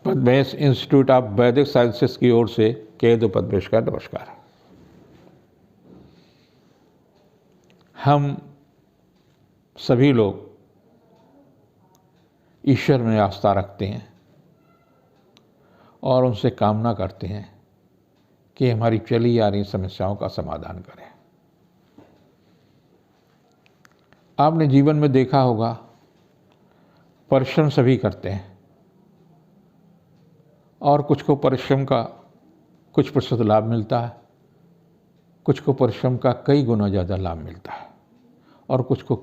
Padmesh institute of वैदिक sciences की ओर से केतु पद्मेश का नमस्कार। हम सभी लोग ईश्वर में आस्था रखते हैं और उनसे कामना करते हैं कि हमारी चली आ रही समस्याओं का समाधान करें। आपने जीवन में देखा होगा, परिश्रम सभी करते हैं और कुछ को परिश्रम का कुछ प्रतिशत लाभ मिलता है, कुछ को परिश्रम का कई गुना ज़्यादा लाभ मिलता है और कुछ को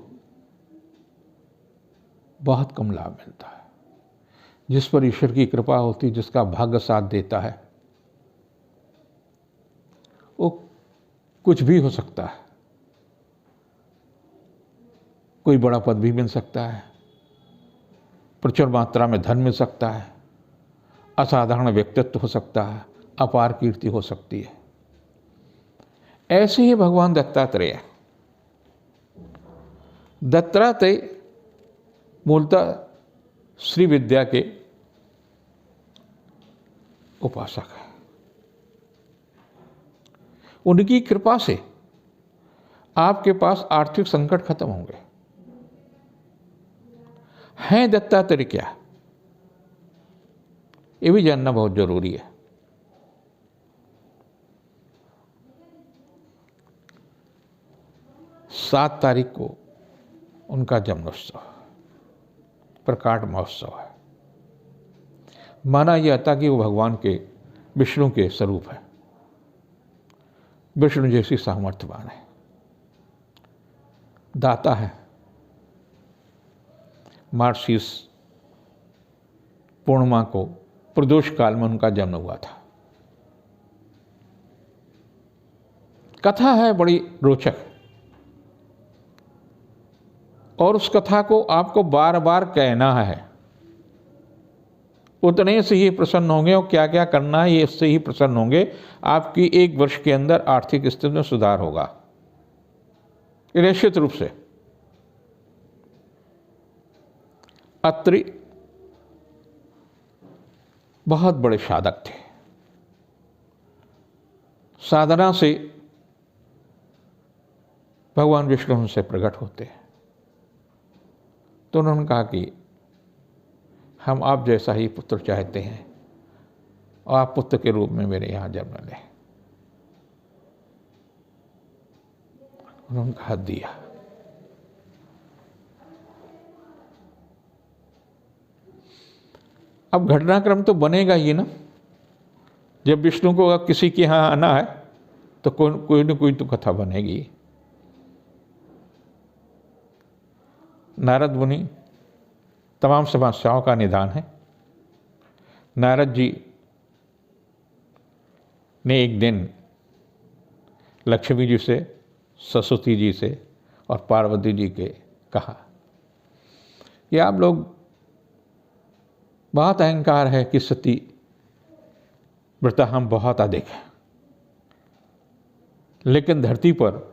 बहुत कम लाभ मिलता है। जिस पर ईश्वर की कृपा होती, जिसका भाग्य साथ देता है, वो कुछ भी हो सकता है। कोई बड़ा पद भी मिल सकता है, प्रचुर मात्रा में धन मिल सकता है, असाधारण व्यक्तित्व हो सकता है, अपार कीर्ति हो सकती है। ऐसे ही भगवान दत्तात्रेय मूलतः श्री विद्या के उपासक है। उनकी कृपा से आपके पास आर्थिक संकट खत्म होंगे। हैं दत्तात्रेय क्या, ये भी जानना बहुत जरूरी है। सात तारीख को उनका जन्मोत्सव, प्रकाट महोत्सव है। माना यह था कि वो भगवान के विष्णु के स्वरूप है, विष्णु जैसी सामर्थ्यवान है, दाता है। मार्गशीर्ष पूर्णिमा को प्रदोष काल में उनका जन्म हुआ था। कथा है बड़ी रोचक और उस कथा को आपको बार बार कहना है। उतने से ही प्रसन्न होंगे और क्या क्या करना है ये इससे ही प्रसन्न होंगे। आपकी एक वर्ष के अंदर आर्थिक स्थिति में सुधार होगा निश्चित रूप से। अत्रि बहुत बड़े साधक थे। साधना से भगवान विष्णु उनसे प्रकट होते हैं। तो उन्होंने कहा कि हम आप जैसा ही पुत्र चाहते हैं और आप पुत्र के रूप में मेरे यहाँ जन्म लें। उन्होंने कहा दिया। अब घटनाक्रम तो बनेगा ही ना। जब विष्णु को किसी के यहाँ आना है तो कोई न कोई तो कथा बनेगी। नारद मुनि तमाम समस्याओं का निदान है। नारद जी ने एक दिन लक्ष्मी जी से, सरस्वती जी से और पार्वती जी के कहा कि आप लोग बहुत अहंकार है कि सती व्रता हम बहुत अधिक है, लेकिन धरती पर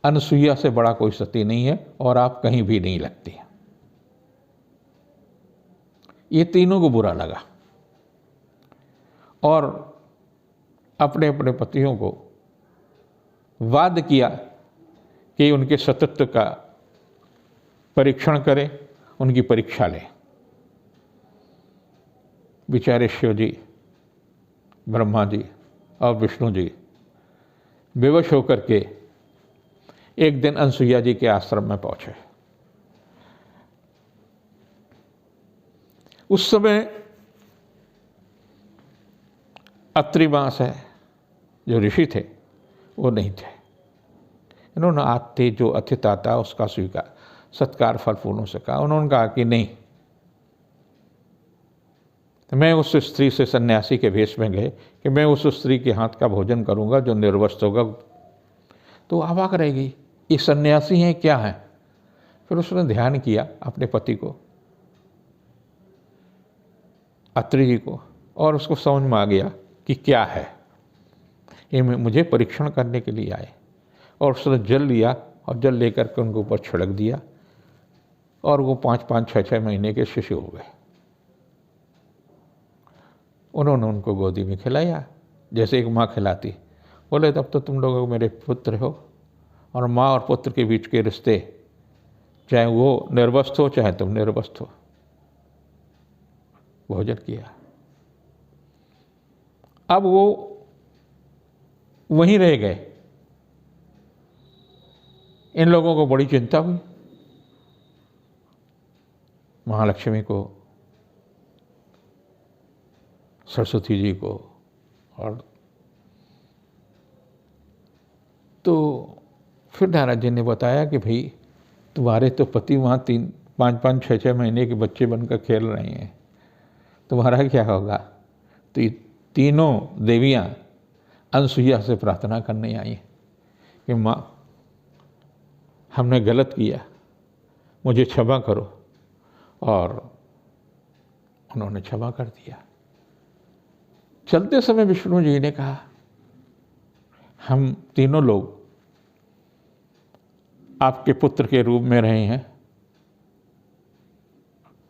अनसुईया से बड़ा कोई सती नहीं है और आप कहीं भी नहीं लगती। ये तीनों को बुरा लगा और अपने अपने पतियों को वाद किया कि उनके सतत्व का परीक्षण करें, उनकी परीक्षा लें। बेचारे शिव जी, ब्रह्मा जी और विष्णु जी बेवश होकर के एक दिन अनसुईया जी के आश्रम में पहुंचे। उस समय अत्रि मास है जो ऋषि थे वो नहीं थे। इन्होंने आते जो अतिथि आता उसका स्वीकार सत्कार फल फूलों से कहा। उन्होंने कहा कि नहीं, तो मैं उस स्त्री से सन्यासी के भेष में गए कि मैं उस स्त्री के हाथ का भोजन करूंगा जो निर्वस्त्र होगा। तो अवाक रहेगी, ये सन्यासी हैं क्या हैं? फिर उसने ध्यान किया अपने पति को, अत्रि जी को, और उसको समझ में आ गया कि क्या है ये, मुझे परीक्षण करने के लिए आए। और उसने जल लिया और जल लेकर के उनके ऊपर छिड़क दिया और वो 5-5, 6-6 महीने के शिशु हो गए। उन्होंने उनको गोदी में खिलाया जैसे एक माँ खिलाती। बोले तब तो तुम लोग मेरे पुत्र हो। और माँ और पुत्र के बीच के रिश्ते, चाहे वो निर्वस्त्र हो चाहे तुम निर्वस्त्र हो। भोजन किया। अब वो वहीं रह गए। इन लोगों को बड़ी चिंता हुई, महालक्ष्मी को, सरस्वती जी को। और तो फिर नारद जी ने बताया कि भाई तुम्हारे तो पति वहाँ 5-5, 6-6 महीने के बच्चे बनकर खेल रहे हैं, तुम्हारा क्या होगा। तो ये तीनों देवियाँ अनसुईया से प्रार्थना करने आई कि माँ हमने गलत किया, मुझे क्षमा करो। और उन्होंने क्षमा कर दिया। चलते समय विष्णु जी ने कहा हम तीनों लोग आपके पुत्र के रूप में रहे हैं,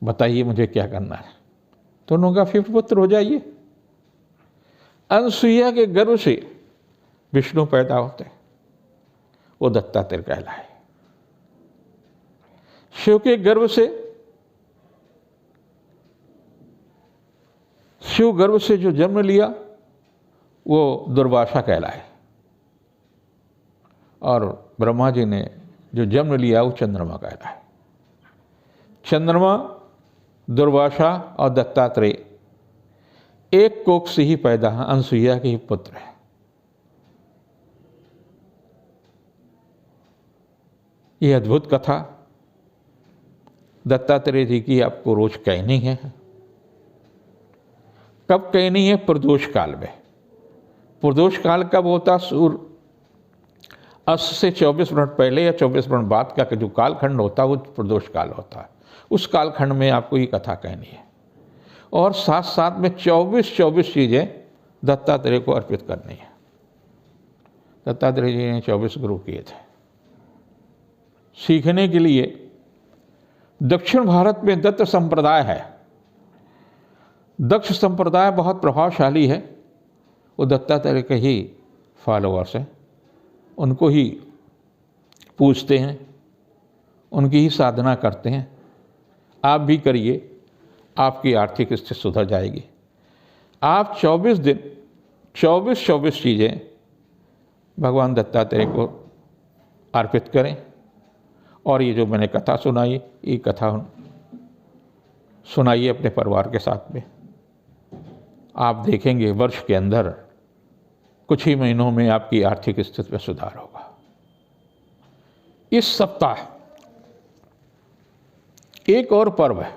बताइए मुझे क्या करना है। तो उन्होंने कहा फिर पुत्र हो जाइए। अनसुईया के गर्भ से विष्णु पैदा होते, वो दत्तात्रेय कहलाए। शिव के गर्भ से जो जन्म लिया वो दुर्वासा कहलाए। और ब्रह्मा जी ने जो जन्म लिया वो चंद्रमा कहलाए। चंद्रमा, दुर्वासा और दत्तात्रेय एक कोख से ही पैदा है, अनसुईया के ही पुत्र है। ये अद्भुत कथा दत्तात्रेय जी की आपको रोज कहनी है। कब कहनी है? प्रदोष काल में। प्रदोष काल कब होता? सूर्य अस्त से 24 मिनट पहले या 24 मिनट बाद का जो कालखंड होता है वो प्रदोष काल होता है। उस कालखंड में आपको ये कथा कहनी है और साथ साथ में 24 चीज़ें दत्तात्रेय को अर्पित करनी है। दत्तात्रेय जी ने 24 गुरु किए थे। सीखने के लिए दक्षिण भारत में दत्त संप्रदाय है। दक्ष संप्रदाय बहुत प्रभावशाली है। वो दत्तात्रेय के ही फॉलोअर्स हैं, उनको ही पूजते हैं, उनकी ही साधना करते हैं। आप भी करिए, आपकी आर्थिक स्थिति सुधर जाएगी। आप 24 दिन 24 चीज़ें भगवान दत्तात्रेय को अर्पित करें। और ये जो मैंने कथा सुनाई, ये कथा सुनाइए अपने परिवार के साथ में। आप देखेंगे वर्ष के अंदर कुछ ही महीनों में आपकी आर्थिक स्थिति में सुधार होगा। इस सप्ताह एक और पर्व है,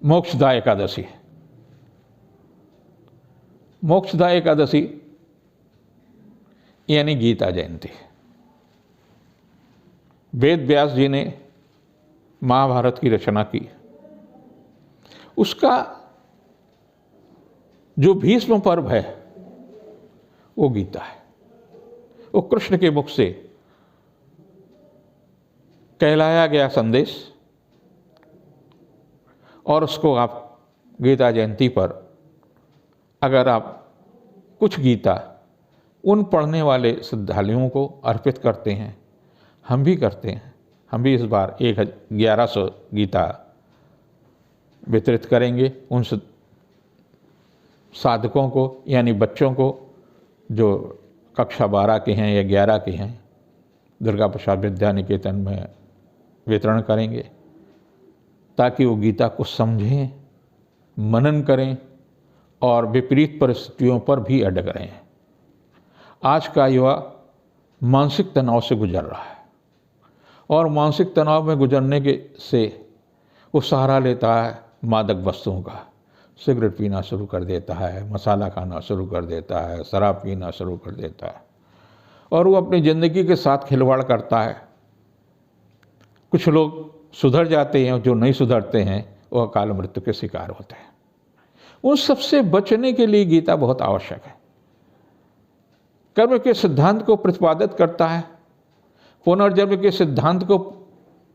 मोक्षदा एकादशी। मोक्षदा एकादशी यानी गीता जयंती। वेद व्यास जी ने महाभारत की रचना की। उसका जो भीष्म पर्व है वो गीता है। वो कृष्ण के मुख से कहलाया गया संदेश, और उसको आप गीता जयंती पर अगर आप कुछ गीता उन पढ़ने वाले श्रद्धालुओं को अर्पित करते हैं, हम भी करते हैं। हम भी इस बार 1100 गीता वितरित करेंगे उन साधकों को, यानी बच्चों को जो कक्षा 12 के हैं या 11 के हैं। दुर्गा प्रसाद विद्या निकेतन में वितरण करेंगे ताकि वो गीता को समझें, मनन करें और विपरीत परिस्थितियों पर भी अडग रहें। आज का युवा मानसिक तनाव से गुजर रहा है और मानसिक तनाव में गुजरने के से वो सहारा लेता है मादक वस्तुओं का। सिगरेट पीना शुरू कर देता है, मसाला खाना शुरू कर देता है, शराब पीना शुरू कर देता है और वो अपनी ज़िंदगी के साथ खिलवाड़ करता है। कुछ लोग सुधर जाते हैं, जो नहीं सुधरते हैं वो अकाल मृत्यु के शिकार होते हैं। उन सबसे बचने के लिए गीता बहुत आवश्यक है। कर्म के सिद्धांत को प्रतिपादित करता है, पुनर्जन्म के सिद्धांत को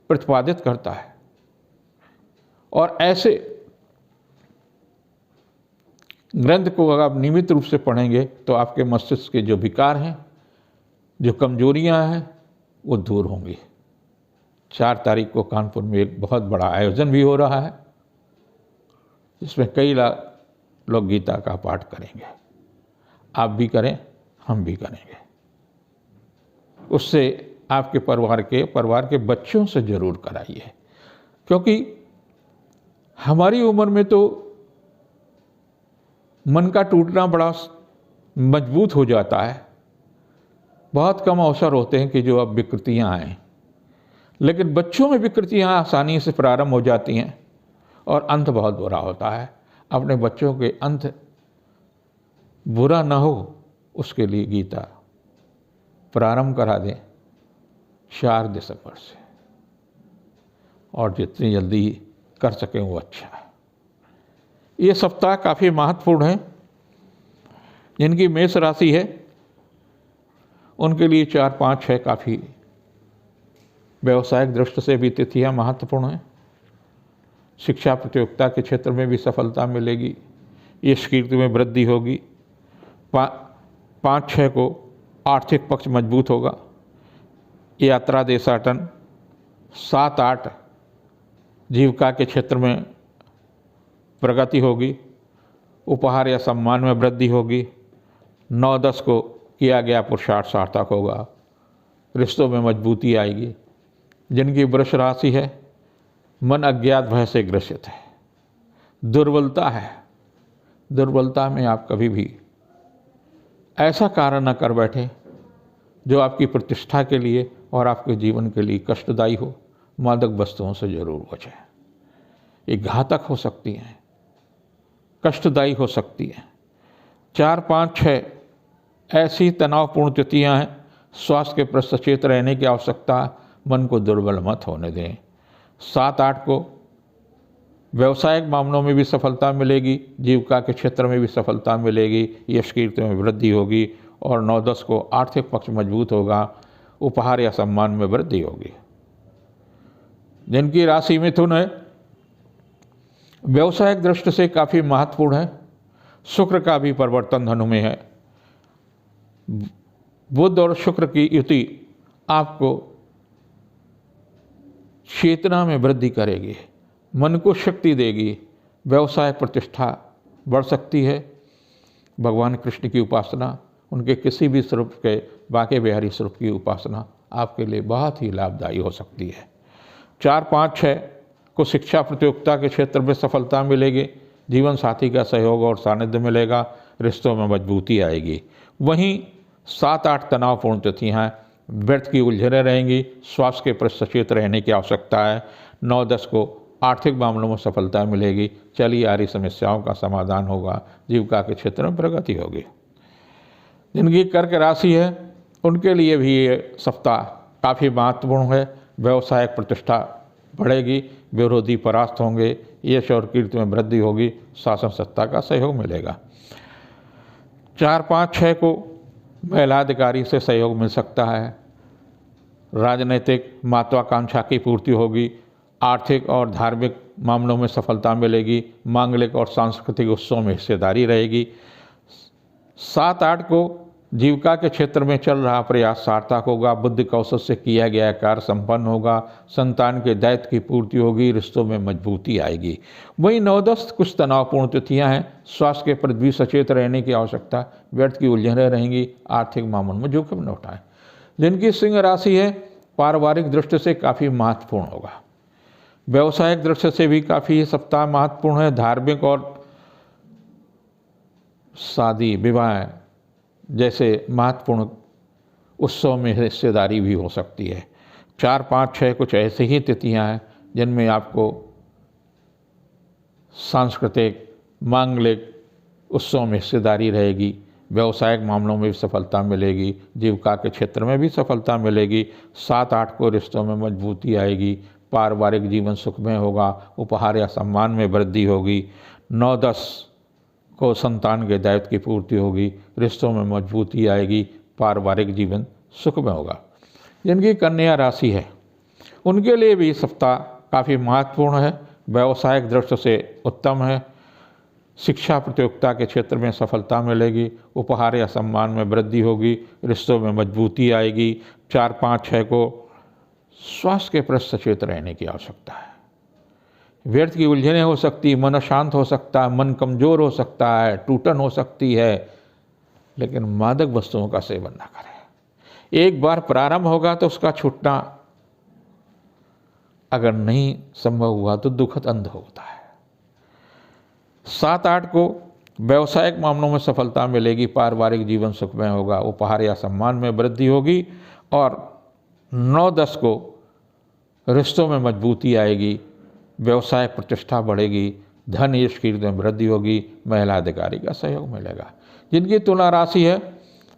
प्रतिपादित करता है और ऐसे ग्रंथ को अगर आप नियमित रूप से पढ़ेंगे तो आपके मस्तिष्क के जो विकार हैं, जो कमजोरियां हैं, वो दूर होंगी। 4 तारीख को कानपुर में एक बहुत बड़ा आयोजन भी हो रहा है, जिसमें कई लोग गीता का पाठ करेंगे। आप भी करें, हम भी करेंगे। उससे आपके परिवार के बच्चों से जरूर कराइए, क्योंकि हमारी उम्र में तो मन का टूटना बड़ा मजबूत हो जाता है। बहुत कम अवसर होते हैं कि जो अब विकृतियां आएँ, लेकिन बच्चों में विकृतियां आसानी से प्रारंभ हो जाती हैं और अंत बहुत बुरा होता है। अपने बच्चों के अंत बुरा ना हो, उसके लिए गीता प्रारंभ करा दें 4 दिसंबर से, और जितनी जल्दी कर सकें वो अच्छा है। ये सप्ताह काफ़ी महत्वपूर्ण है। जिनकी मेष राशि है उनके लिए 4, 5, 6 काफ़ी व्यावसायिक दृष्टि से भी तिथियाँ महत्वपूर्ण हैं। शिक्षा प्रतियोगिता के क्षेत्र में भी सफलता मिलेगी, यश कीर्ति में वृद्धि होगी। 5, 6 को आर्थिक पक्ष मजबूत होगा। यात्रा देशाटन। 7, 8 जीविका के क्षेत्र में प्रगति होगी, उपहार या सम्मान में वृद्धि होगी। 9, 10 को किया गया पुरुषार्थ सार्थक होगा, रिश्तों में मजबूती आएगी। जिनकी वृष राशि है, मन अज्ञात भय से ग्रसित है, दुर्बलता है। दुर्बलता में आप कभी भी ऐसा कार्य न कर बैठे जो आपकी प्रतिष्ठा के लिए और आपके जीवन के लिए कष्टदायी हो। मादक वस्तुओं से जरूर बचें, ये घातक हो सकती हैं, कष्टदायी हो सकती हैं। 4, 5, 6 ऐसी तनावपूर्ण तिथियां हैं। स्वास्थ्य के प्रति सचेत रहने की आवश्यकता है, मन को दुर्बल मत होने दें। 7, 8 को व्यवसायिक मामलों में भी सफलता मिलेगी, जीविका के क्षेत्र में भी सफलता मिलेगी, यश कीर्ति में वृद्धि होगी। और 9, 10 को आर्थिक पक्ष मजबूत होगा, उपहार या सम्मान में वृद्धि होगी। जिनकी राशि मिथुन है, व्यवसायिक दृष्टि से काफ़ी महत्वपूर्ण है। शुक्र का भी परिवर्तन धनु में है। बुध और शुक्र की युति आपको चेतना में वृद्धि करेगी, मन को शक्ति देगी, व्यवसाय प्रतिष्ठा बढ़ सकती है। भगवान कृष्ण की उपासना, उनके किसी भी स्वरूप के बाके बिहारी स्वरूप की उपासना आपके लिए बहुत ही लाभदायी हो सकती है। 4, 5, 6 को शिक्षा प्रतियोगिता के क्षेत्र में सफलता मिलेगी, जीवन साथी का सहयोग और सानिध्य मिलेगा, रिश्तों में मजबूती आएगी। वहीं 7, 8 तनावपूर्ण तिथियाँ व्यर्थ की उलझने रहेंगी, स्वास्थ्य के प्रति सचेत रहने की आवश्यकता है। 9, 10 को आर्थिक मामलों में सफलता मिलेगी, चली आ रही समस्याओं का समाधान होगा, जीविका के क्षेत्र में प्रगति होगी। जिनकी कर्क राशि है उनके लिए भी ये सप्ताह काफ़ी महत्वपूर्ण है। व्यवसायिक प्रतिष्ठा बढ़ेगी, विरोधी परास्त होंगे, यश और कीर्ति में वृद्धि होगी, शासन सत्ता का सहयोग मिलेगा। 4, 5, 6 को महिलाधिकारी से सहयोग मिल सकता है। राजनीतिक महत्वाकांक्षा की पूर्ति होगी, आर्थिक और धार्मिक मामलों में सफलता मिलेगी, मांगलिक और सांस्कृतिक उत्सवों में हिस्सेदारी रहेगी। 7, 8 को जीविका के क्षेत्र में चल रहा प्रयास सार्थक होगा, बुद्धि कौशल से किया गया कार्य संपन्न होगा, संतान के दायित्व की पूर्ति होगी, रिश्तों में मजबूती आएगी। वहीं 9, 10 कुछ तनावपूर्ण तिथियां हैं, स्वास्थ्य के प्रति भी सचेत रहने की आवश्यकता, व्यर्थ की उलझनें रहेंगी, आर्थिक मामलों में जोखिम न उठाएं। जिनकी सिंह राशि है, पारिवारिक दृष्टि से काफ़ी महत्वपूर्ण होगा, व्यावसायिक दृष्टि से भी काफ़ी सप्ताह महत्वपूर्ण है। धार्मिक और शादी विवाह जैसे महत्वपूर्ण उत्सव में हिस्सेदारी भी हो सकती है। 4, 5, 6 कुछ ऐसे ही तिथियां हैं जिनमें आपको सांस्कृतिक मांगलिक उत्सव में हिस्सेदारी रहेगी, व्यावसायिक मामलों में भी सफलता मिलेगी, जीविका के क्षेत्र में भी सफलता मिलेगी। 7, 8 को रिश्तों में मजबूती आएगी, पारिवारिक जीवन सुखमय होगा, उपहार या सम्मान में वृद्धि होगी। 9, 10 को संतान के दायित्व की पूर्ति होगी, रिश्तों में मजबूती आएगी, पारिवारिक जीवन सुखमय होगा। जिनकी कन्या राशि है उनके लिए भी सप्ताह काफ़ी महत्वपूर्ण है, व्यावसायिक दृष्टि से उत्तम है। शिक्षा प्रतियोगिता के क्षेत्र में सफलता मिलेगी, उपहार या सम्मान में वृद्धि होगी, रिश्तों में मजबूती आएगी। 4, 5, 6 को स्वास्थ्य के प्रति सचेत रहने की आवश्यकता है। व्यर्थ की उलझनें हो सकती है, मन अशांत हो सकता है, मन कमज़ोर हो सकता है, टूटन हो सकती है, लेकिन मादक वस्तुओं का सेवन ना करें। एक बार प्रारंभ होगा तो उसका छूटना अगर नहीं संभव हुआ तो दुखद अंत होता है। 7, 8 को व्यवसायिक मामलों में सफलता मिलेगी, पारिवारिक जीवन सुखमय होगा, उपहार या सम्मान में वृद्धि होगी। और 9, 10 को रिश्तों में मजबूती आएगी, व्यवसाय प्रतिष्ठा बढ़ेगी, धन यश कीर्ति में वृद्धि होगी, महिला अधिकारी का सहयोग मिलेगा। जिनकी तुला राशि है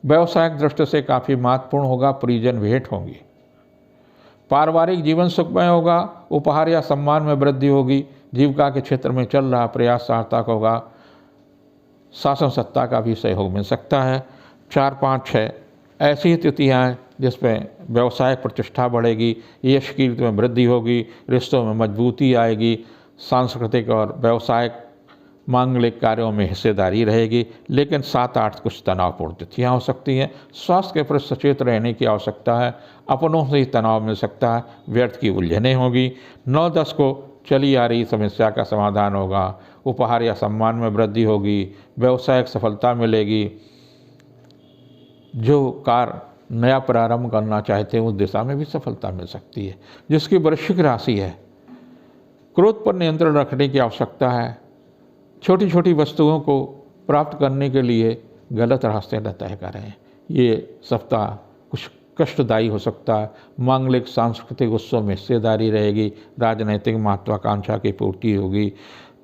व्यवसायिक दृष्टि से काफ़ी महत्वपूर्ण होगा, परिजन भेंट होंगी, पारिवारिक जीवन सुखमय होगा, उपहार या सम्मान में वृद्धि होगी, जीविका के क्षेत्र में चल रहा प्रयास सार्थक होगा, शासन सत्ता का भी सहयोग मिल सकता है। 4, 5, 6 ऐसी तिथियाँ हैं जिसमें व्यवसायिक प्रतिष्ठा बढ़ेगी, यश कीर्ति में वृद्धि होगी, रिश्तों में मजबूती आएगी, सांस्कृतिक और व्यवसायिक मांगलिक कार्यों में हिस्सेदारी रहेगी। लेकिन 7, 8 कुछ तनावपूर्ण तिथियाँ हो सकती हैं। स्वास्थ्य के प्रति सचेत रहने की आवश्यकता है, अपनों से ही तनाव मिल सकता है, व्यर्थ की उलझनें होगी। 9, 10 को चली आ रही समस्या का समाधान होगा, उपहार या सम्मान में वृद्धि होगी, व्यवसायिक सफलता मिलेगी, जो कार्य नया प्रारंभ करना चाहते हैं उस दिशा में भी सफलता मिल सकती है। जिसकी वृश्चिक राशि है, क्रोध पर नियंत्रण रखने की आवश्यकता है, छोटी छोटी वस्तुओं को प्राप्त करने के लिए गलत रास्ते न तय करें। ये सप्ताह कुछ कष्टदायी हो सकता है, मांगलिक सांस्कृतिक उत्सव में हिस्सेदारी रहेगी, राजनैतिक महत्वाकांक्षा की पूर्ति होगी।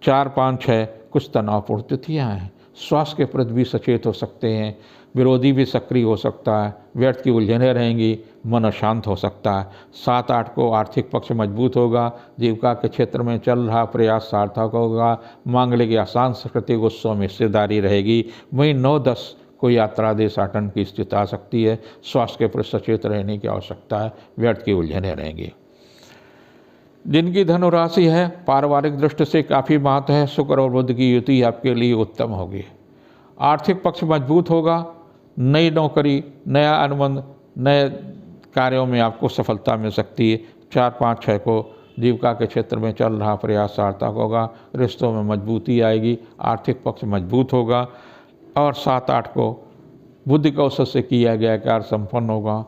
4, 5, 6 कुछ तनावपूर्ण तिथियाँ हैं, स्वास्थ्य के प्रति भी सचेत हो सकते हैं, विरोधी भी सक्रिय हो सकता है, व्यर्थ की उलझनें रहेंगी, मन अशांत हो सकता है। 7, 8 को आर्थिक पक्ष मजबूत होगा, जीविका के क्षेत्र में चल रहा प्रयास सार्थक होगा, मांगलिक या सांस्कृतिक उत्सव में हिस्सेदारी रहेगी। वहीं 9, 10 को यात्रा देशाटन की स्थिति आ सकती है, स्वास्थ्य के प्रति सचेत रहने की आवश्यकता है, व्यर्थ की उलझनें रहेंगी। जिनकी धनुराशि है पारिवारिक दृष्टि से काफ़ी महत्व है, शुक्र और बुध की युति आपके लिए उत्तम होगी, आर्थिक पक्ष मजबूत होगा, नई नौकरी, नया अनुबंध, नए कार्यों में आपको सफलता मिल सकती है। 4, 5, 6 को जीविका के क्षेत्र में चल रहा प्रयास सार्थक होगा, रिश्तों में मजबूती आएगी, आर्थिक पक्ष मजबूत होगा। और 7, 8 को बुद्धि कौशल से किया गया कार्य संपन्न होगा,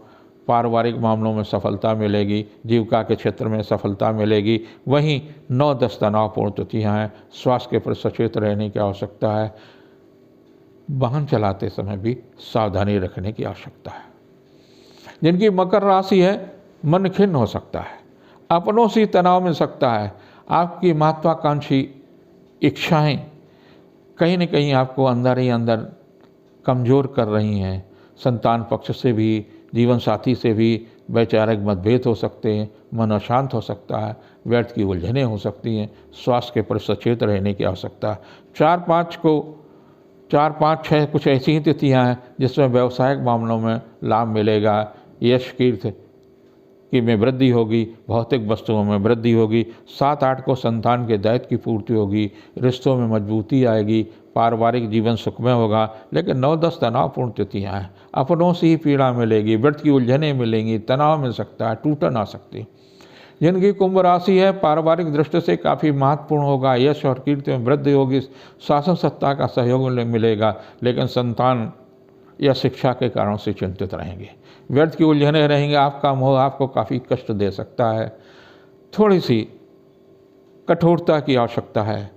पारिवारिक मामलों में सफलता मिलेगी, जीविका के क्षेत्र में सफलता मिलेगी। वहीं 9, 10 तनावपूर्ण तिथियाँ हैं, स्वास्थ्य के प्रति सचेत रहने की आवश्यकता है, वाहन चलाते समय भी सावधानी रखने की आवश्यकता है। जिनकी मकर राशि है मन खिन्न हो सकता है, अपनों से तनाव मिल सकता है, आपकी महत्वाकांक्षी इच्छाएं कहीं न कहीं आपको अंदर ही अंदर कमज़ोर कर रही हैं। संतान पक्ष से भी, जीवन साथी से भी वैचारिक मतभेद हो सकते हैं, मन अशांत हो सकता है, व्यर्थ की उलझनें हो सकती हैं, स्वास्थ्य के प्रति सचेत रहने की आवश्यकता है। 4, 5, 6 कुछ ऐसी ही तिथियाँ हैं जिसमें व्यवसायिक मामलों में लाभ मिलेगा, यश कीर्ति की में वृद्धि होगी, भौतिक वस्तुओं में वृद्धि होगी। 7, 8 को संतान के दायित्व की पूर्ति होगी, रिश्तों में मजबूती आएगी, पारिवारिक जीवन सुखमय होगा। लेकिन 9, 10 तनावपूर्ण तिथियाँ हैं, अपनों से ही पीड़ा मिलेगी, व्यर्थ की उलझनें मिलेंगी, तनाव मिल सकता है, टूटन आ सकती है। जिनकी कुंभ राशि है पारिवारिक दृष्टि से काफ़ी महत्वपूर्ण होगा, यश और कीर्ति में वृद्धि होगी, शासन सत्ता का सहयोग मिलेगा, लेकिन संतान या शिक्षा के कारणों से चिंतित रहेंगे, व्यर्थ की उलझने रहेंगे, आपका मोह आपको काफ़ी कष्ट दे सकता है, थोड़ी सी कठोरता की आवश्यकता है,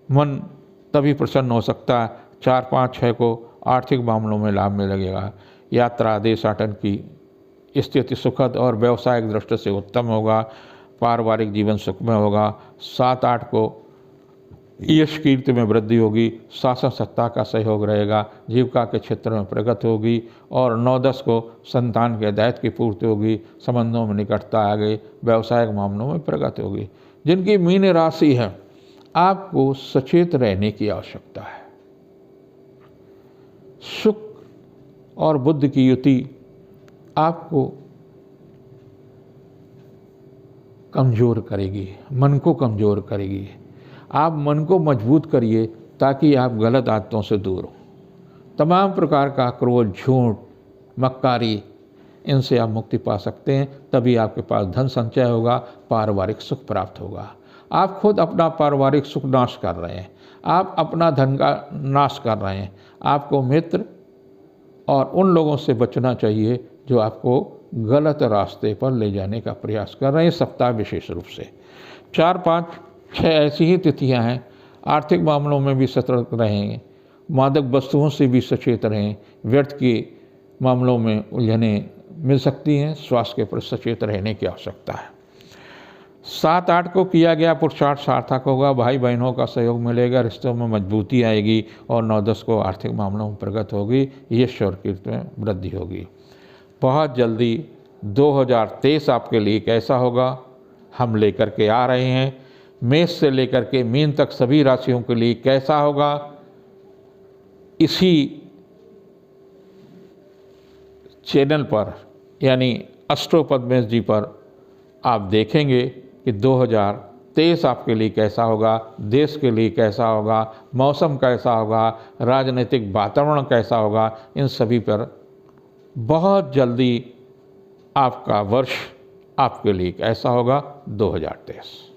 मन तभी प्रसन्न हो सकता है। 4, 5, 6 को आर्थिक मामलों में लाभ मिलेगा, यात्रा देशाटन की स्थिति सुखद और व्यवसायिक दृष्टि से उत्तम होगा, पारिवारिक जीवन सुखमय होगा। 7, 8 को यश कीर्ति में वृद्धि होगी, शासन सत्ता का सहयोग रहेगा, जीविका के क्षेत्र में प्रगति होगी। और 9, 10 को संतान के दायित्व की पूर्ति होगी, संबंधों में निकटता आ गई, व्यवसायिक मामलों में प्रगति होगी। जिनकी मीन राशि है आपको सचेत रहने की आवश्यकता है, शुक्र और बुध की युति आपको कमज़ोर करेगी, मन को कमज़ोर करेगी। आप मन को मजबूत करिए, ताकि आप गलत आदतों से दूर हो। तमाम प्रकार का क्रोध, झूठ, मक्कारी, इनसे आप मुक्ति पा सकते हैं। तभी आपके पास धन संचय होगा, पारिवारिक सुख प्राप्त होगा। आप खुद अपना पारिवारिक सुख नाश कर रहे हैं, आप अपना धन का नाश कर रहे हैं। आपको मित्र और उन लोगों से बचना चाहिए जो आपको गलत रास्ते पर ले जाने का प्रयास कर रहे हैं। सप्ताह विशेष रूप से 4, 5, 6 ऐसी ही तिथियां हैं। आर्थिक मामलों में भी सतर्क रहें, मादक वस्तुओं से भी सचेत रहें, व्यर्थ के मामलों में उलझनें मिल सकती हैं। स्वास्थ्य के प्रति सचेत रहने की आवश्यकता है। 7, 8 को किया गया पुरुषार्थ सार्थक होगा, भाई बहनों का सहयोग मिलेगा, रिश्तों में मजबूती आएगी। और 9, 10 को आर्थिक मामलों में प्रगति होगी, यश और कीर्ति में वृद्धि होगी। बहुत जल्दी 2023 आपके लिए कैसा होगा हम लेकर के आ रहे हैं। मेष से लेकर के मीन तक सभी राशियों के लिए कैसा होगा, इसी चैनल पर यानी एस्ट्रो पद्मेश जी पर आप देखेंगे कि 2023 आपके लिए कैसा होगा, देश के लिए कैसा होगा, मौसम कैसा होगा, राजनीतिक वातावरण कैसा होगा। इन सभी पर बहुत जल्दी आपका वर्ष आपके लिए कैसा होगा 2023।